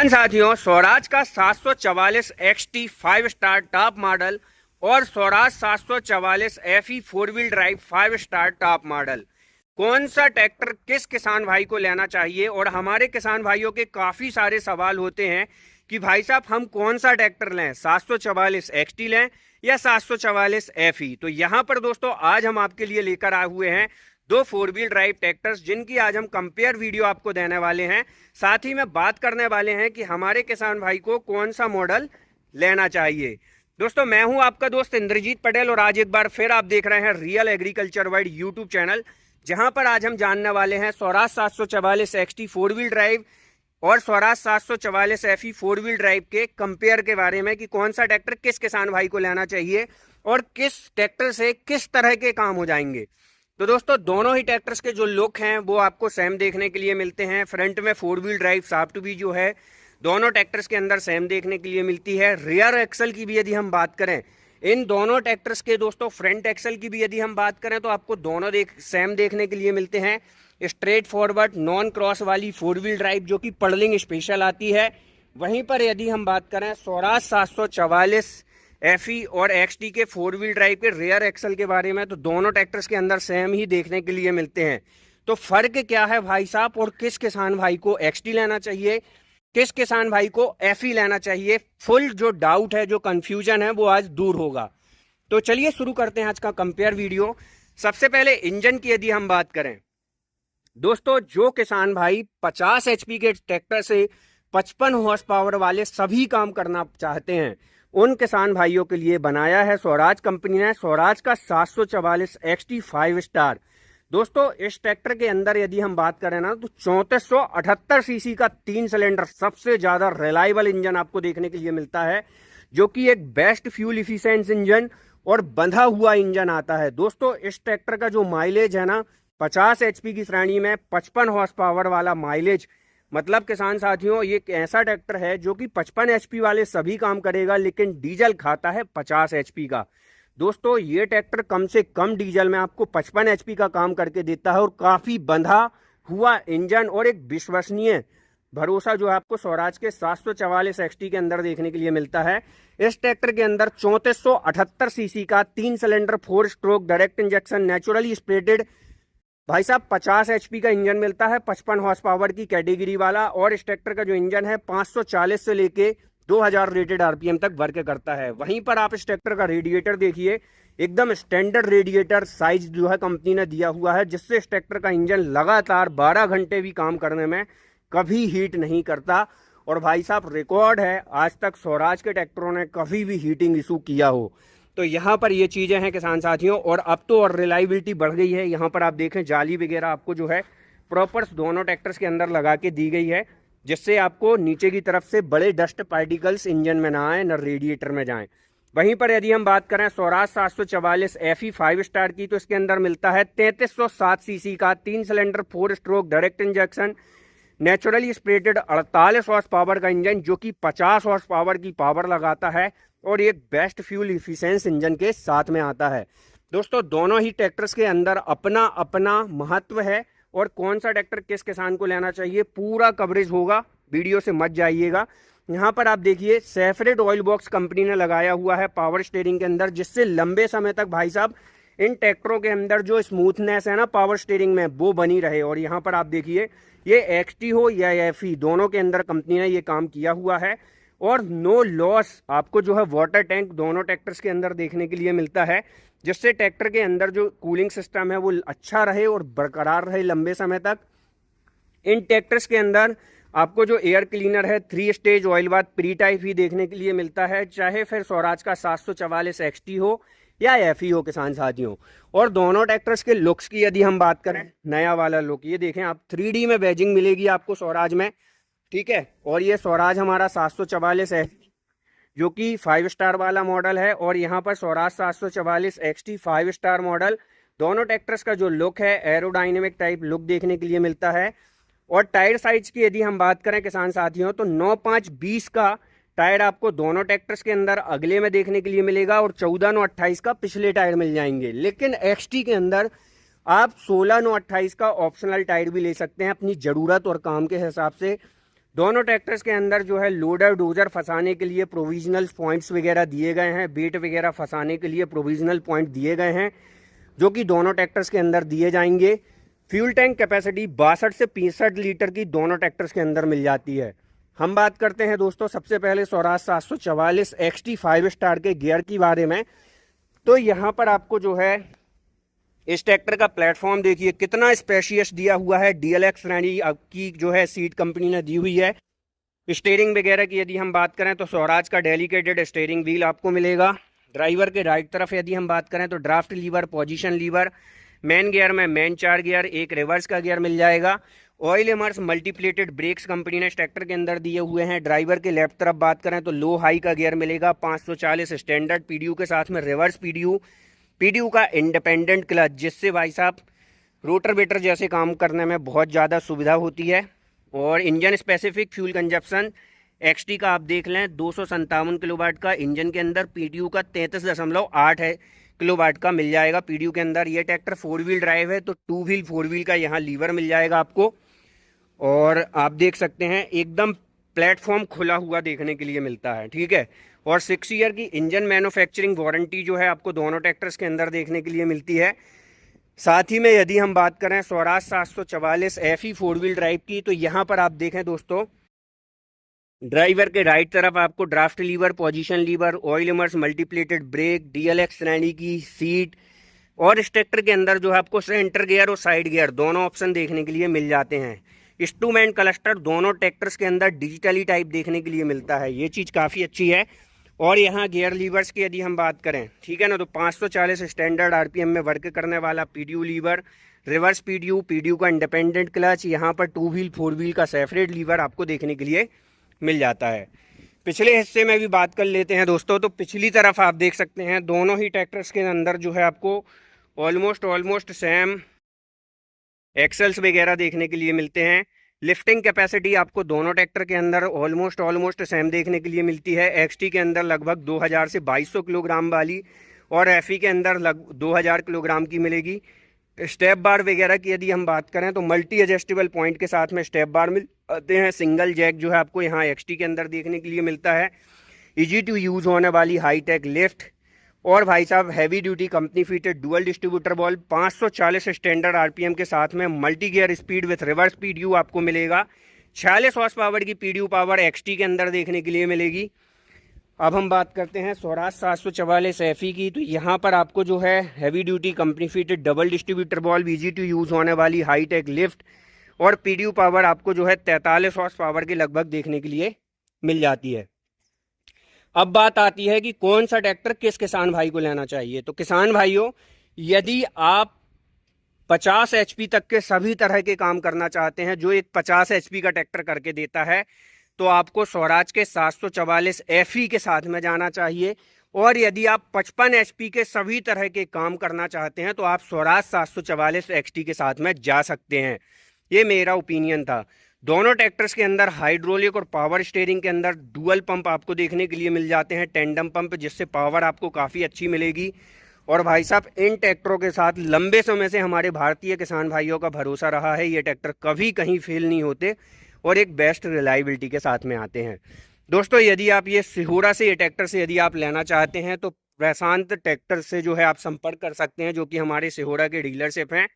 साथियों, स्वराज का 744 XT 5 star top model और Swaraj 744 FE 4 wheel drive 5 star top model, कौन सा ट्रैक्टर किस किसान भाई को लेना चाहिए। और हमारे किसान भाइयों के काफ़ी सारे सवाल होते हैं कि भाई साहब हम कौन सा ट्रैक्टर लें, 744 XT लें या 744 FE। तो यहाँ पर दोस्तों आज हम आपके लिए लेकर आए हुए हैं दो 4 व्हील ड्राइव ट्रैक्टर्स, जिनकी आज हम कंपेयर वीडियो आपको देने वाले हैं। साथ ही में बात करने वाले हैं कि हमारे किसान भाई को कौन सा मॉडल लेना चाहिए। दोस्तों मैं हूं आपका दोस्त इंद्रजीत पटेल और आज एक बार फिर आप देख रहे हैं real agriculture world YouTube channel, जहां पर आज हम जानने वाले हैं स्वराज 744 XT 4 व्हील ड्राइव और स्वराज 744 FE 4 व्हील ड्राइव के कंपेयर के बारे में कि कौन सा ट्रैक्टर किस किसान भाई को लेना चाहिए और किस ट्रैक्टर से किस तरह के काम हो जाएंगे। तो दोस्तों दोनों ही ट्रैक्टर्स के जो लुक हैं वो आपको सेम देखने के लिए मिलते हैं। फ्रंट में 4 व्हील ड्राइव साफ्ट भी जो है दोनों ट्रैक्टर्स के अंदर सेम देखने के लिए मिलती है। रियर एक्सल की भी यदि हम बात करें, इन दोनों ट्रैक्टर्स के दोस्तों फ्रंट एक्सल की भी यदि हम बात करें तो आपको दोनों सेम देखने के लिए मिलते हैं। स्ट्रेट फॉरवर्ड नॉन क्रॉस वाली 4 व्हील ड्राइव जो कि पडलिंग स्पेशल आती है। वहीं पर यदि हम बात करें स्वराज 744 FE और XT के 4 व्हील ड्राइव के रेयर एक्सल के बारे में, तो दोनों ट्रैक्टर्स के अंदर सेम ही देखने के लिए मिलते हैं। तो फर्क क्या है भाई साहब, और किस किसान भाई को XT लेना चाहिए, किस किसान भाई को FE लेना चाहिए, फुल जो डाउट है, जो कंफ्यूजन है वो आज दूर होगा। तो चलिए शुरू करते हैं आज का कंपेयर वीडियो। सबसे पहले इंजन की यदि हम बात करें दोस्तों, जो किसान भाई 50 HP के ट्रैक्टर से 55 हॉर्स पावर वाले सभी काम करना चाहते हैं, उन किसान भाइयों के लिए बनाया है स्वराज कंपनी ने स्वराज का 744 XT 5 स्टार। दोस्तों इस ट्रैक्टर के अंदर यदि हम बात करें ना, तो 3478 सीसी का 3 सिलेंडर सबसे ज्यादा रिलायबल इंजन आपको देखने के लिए मिलता है, जो कि एक बेस्ट फ्यूल इफिशिएंट इंजन और बंधा हुआ इंजन आता है। दोस्तों इस ट्रैक्टर का जो माइलेज है ना, 50 HP की श्रेणी में 55 हॉर्स पावर वाला माइलेज, मतलब किसान साथियों ये एक ऐसा ट्रैक्टर है जो कि 55 HP वाले सभी काम करेगा, लेकिन डीजल खाता है 50 HP का। दोस्तों ये ट्रैक्टर कम से कम डीजल में आपको 55 HP का काम करके देता है और काफी बंधा हुआ इंजन और एक विश्वसनीय भरोसा जो आपको स्वराज के 744 XT के अंदर देखने के लिए मिलता है। इस ट्रैक्टर के अंदर 3478 सीसी का 3 cylinder 4 stroke direct injection naturally spreaded भाई साहब 50 HP का इंजन मिलता है, 55 हॉर्स पावर की कैटेगरी वाला। और इस ट्रैक्टर का जो इंजन है 540 से लेके 2000 रेटेड RPM तक वर्क करता है। वहीं पर आप इस ट्रैक्टर का रेडिएटर देखिए, एकदम स्टैंडर्ड रेडिएटर साइज जो है कंपनी ने दिया हुआ है, जिससे इस ट्रैक्टर का इंजन लगातार 12 घंटे भी काम करने में कभी हीट नहीं करता। और भाई साहब रिकॉर्ड है, आज तक स्वराज के ट्रैक्टरों ने कभी भी हीटिंग इशू किया हो। तो यहाँ पर ये चीज़ें हैं किसान साथियों। और अब तो और रिलायबिलिटी बढ़ गई है। यहाँ पर आप देखें जाली वगैरह आपको जो है प्रॉपर दोनों ट्रैक्टर्स के अंदर लगा के दी गई है, जिससे आपको नीचे की तरफ से बड़े डस्ट पार्टिकल्स इंजन में ना आए, न रेडिएटर में जाएं। वहीं पर यदि हम बात करें स्वराज 744 FE 5 स्टार की, तो इसके अंदर मिलता है 3307 सीसी का 3 cylinder 4 stroke direct injection naturally spreaded 48 horse power का इंजन, जो कि 50 हॉर्स पावर की पावर लगाता है और एक बेस्ट फ्यूल इफिशिएंस इंजन के साथ में आता है। दोस्तों दोनों ही ट्रैक्टर्स के अंदर अपना अपना महत्व है और कौन सा ट्रैक्टर किस किसान को लेना चाहिए पूरा कवरेज होगा, वीडियो से मत जाइएगा। यहाँ पर आप देखिए सेपरेट ऑयल बॉक्स कंपनी ने लगाया हुआ है पावर स्टीयरिंग के अंदर, जिससे लंबे समय तक भाई साहब इन ट्रैक्टरों के अंदर जो स्मूथनेस है ना पावर स्टीयरिंग में वो बनी रहे। और यहाँ पर आप देखिए ये XT हो या FE, दोनों के अंदर कंपनी ने ये काम किया हुआ है। और नो लॉस आपको जो है वाटर टैंक दोनों ट्रैक्टर्स के अंदर देखने के लिए मिलता है, जिससे ट्रैक्टर के अंदर जो कूलिंग सिस्टम है वो अच्छा रहे और बरकरार रहे लंबे समय तक। इन ट्रैक्टर्स के अंदर आपको जो एयर क्लीनर है 3 stage oil bath pre type ही देखने के लिए मिलता है, चाहे फिर स्वराज का 744 XT हो या FE हो किसान साथियों। और दोनों ट्रैक्टर्स के लुक्स की यदि हम बात करें, नया वाला लुक ये देखें आप, 3D में बैजिंग मिलेगी आपको स्वराज में, ठीक है। और ये स्वराज हमारा 744 है जो कि 5 स्टार वाला मॉडल है, और यहाँ पर स्वराज 744 XT 5 स्टार मॉडल। दोनों ट्रैक्टर्स का जो लुक है एरोडाइनेमिक टाइप लुक देखने के लिए मिलता है। और टायर साइज की यदि हम बात करें किसान साथियों, तो 9.5-20 का टायर आपको दोनों ट्रैक्टर्स के अंदर अगले में देखने के लिए मिलेगा और 14-9-28 का पिछले टायर मिल जाएंगे। लेकिन XT के अंदर आप 16-9-28 का ऑप्शनल टायर भी ले सकते हैं अपनी ज़रूरत और काम के हिसाब से। दोनों ट्रैक्टर्स के अंदर जो है लोडर डोजर फंसाने के लिए प्रोविजनल पॉइंट्स वगैरह दिए गए हैं, बेट वगैरह फंसाने के लिए प्रोविजनल पॉइंट दिए गए हैं, जो कि दोनों ट्रैक्टर्स के अंदर दिए जाएंगे। फ्यूल टैंक कैपेसिटी 62 से 65 लीटर की दोनों ट्रैक्टर्स के अंदर मिल जाती है। हम बात करते हैं दोस्तों सबसे पहले स्वराज 744 XT 5 स्टार के गियर की बारे में। तो यहाँ पर आपको जो है इस ट्रैक्टर का प्लेटफॉर्म देखिए कितना स्पेशियस दिया हुआ है। DLX श्रेणी की जो है सीट कंपनी ने दी हुई है। स्टीयरिंग वगैरह की यदि हम बात करें तो स्वराज का डेडिकेटेड स्टीयरिंग व्हील आपको मिलेगा। ड्राइवर के राइट तरफ यदि हम बात करें तो draft lever, position lever, main gear में मेन 4 गियर, एक रिवर्स का गियर मिल जाएगा। Oil immerse multiplated brakes company ने इस ट्रैक्टर के अंदर दिए हुए हैं। ड्राइवर के लेफ्ट तरफ बात करें तो लो हाई का गियर मिलेगा। 540 स्टैंडर्ड PDU के साथ में रिवर्स PDU का इंडिपेंडेंट क्लच, जिससे भाई साहब रोटर वेटर जैसे काम करने में बहुत ज़्यादा सुविधा होती है। और engine specific fuel consumption XT का आप देख लें 257 किलोवाट का इंजन के अंदर, PDU का 33.8 है किलोवाट का मिल जाएगा PDU के अंदर। ये ट्रैक्टर 4 व्हील ड्राइव है तो 2 व्हील 4 व्हील का यहाँ लीवर मिल जाएगा आपको। और आप देख सकते हैं एकदम प्लेटफॉर्म खुला हुआ देखने के लिए मिलता है, ठीक है। और 6 ईयर की इंजन मैन्युफैक्चरिंग वारंटी जो है आपको दोनों ट्रैक्टर्स के अंदर देखने के लिए मिलती है। साथ ही में यदि हम बात करें स्वराज 744 FE 4 व्हील ड्राइव की, तो यहाँ पर आप देखें दोस्तों ड्राइवर के राइट तरफ आपको draft lever, position lever, oil immerse multiplated brake, DLX श्रेणी की सीट और इस ट्रैक्टर के अंदर जो है आपको सेंटर गियर और साइड गियर दोनों ऑप्शन देखने के लिए मिल जाते हैं। इंस्ट्रूमेंट क्लस्टर दोनों ट्रैक्टर्स के अंदर डिजिटली टाइप देखने के लिए मिलता है, ये चीज़ काफ़ी अच्छी है। और यहाँ गियर लीवर्स की यदि हम बात करें, ठीक है ना, तो 540 स्टैंडर्ड RPM में वर्क करने वाला PDU लीवर, रिवर्स PDU का इंडिपेंडेंट क्लच, यहाँ पर 2 व्हील 4 व्हील का सेपरेट लीवर आपको देखने के लिए मिल जाता है। पिछले हिस्से में भी बात कर लेते हैं दोस्तों। तो पिछली तरफ आप देख सकते हैं दोनों ही ट्रैक्टर्स के अंदर जो है आपको ऑलमोस्ट सेम एक्सेल्स वगैरह देखने के लिए मिलते हैं। लिफ्टिंग कैपेसिटी आपको दोनों ट्रैक्टर के अंदर ऑलमोस्ट सेम देखने के लिए मिलती है। XT के अंदर लगभग 2000 से 2200 किलोग्राम वाली और FE के अंदर 2000 किलोग्राम की मिलेगी। स्टेप बार वगैरह की यदि हम बात करें तो मल्टी एडजस्टेबल पॉइंट के साथ में स्टेप बार मिलते हैं। सिंगल जैक जो है आपको यहाँ XT के अंदर देखने के लिए मिलता है। ईजी टू यूज़ होने वाली हाईटेक लिफ्ट और भाई साहब heavy duty company fitted dual distributor ball 540 standard RPM के साथ में multi gear speed with reverse PDU आपको मिलेगा। 46 हॉर्स पावर की PDU पावर XT के अंदर देखने के लिए मिलेगी। अब हम बात करते हैं स्वराज 744 FE की। तो यहाँ पर आपको जो है heavy duty company fitted double distributor ball, easy to use होने वाली हाईटेक लिफ्ट और PDU पावर आपको जो है 43 हॉर्स पावर के लगभग देखने के लिए मिल जाती है। अब बात आती है कि कौन सा ट्रैक्टर किस किसान भाई को लेना चाहिए। तो किसान भाइयों, यदि आप 50 HP तक के सभी तरह के काम करना चाहते हैं जो एक 50 HP का ट्रैक्टर करके देता है, तो आपको स्वराज के 744 FE के साथ में जाना चाहिए। और यदि आप 55 HP के सभी तरह के काम करना चाहते हैं तो आप स्वराज 744 XT के साथ में जा सकते हैं। ये मेरा ओपिनियन था। दोनों ट्रैक्टर्स के अंदर हाइड्रोलिक और पावर स्टीयरिंग के अंदर डुअल पंप आपको देखने के लिए मिल जाते हैं, टेंडम पंप, जिससे पावर आपको काफ़ी अच्छी मिलेगी। और भाई साहब इन ट्रैक्टरों के साथ लंबे समय से हमारे भारतीय किसान भाइयों का भरोसा रहा है। ये ट्रैक्टर कभी कहीं फेल नहीं होते और एक बेस्ट रिलायबिलिटी के साथ में आते हैं। दोस्तों, यदि आप ये सिहोरा से ये ट्रैक्टर से यदि आप लेना चाहते हैं तो प्रशांत ट्रैक्टर से जो है आप संपर्क कर सकते हैं, जो कि हमारे सिहोरा के डीलरशिप हैं।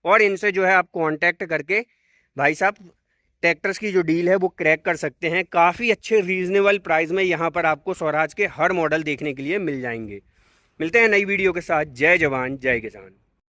और इनसे जो है आप कांटेक्ट करके भाई साहब ट्रैक्टर्स की जो डील है वो क्रैक कर सकते हैं। काफ़ी अच्छे रीजनेबल प्राइस में यहाँ पर आपको स्वराज के हर मॉडल देखने के लिए मिल जाएंगे। मिलते हैं नई वीडियो के साथ। जय जवान जय किसान।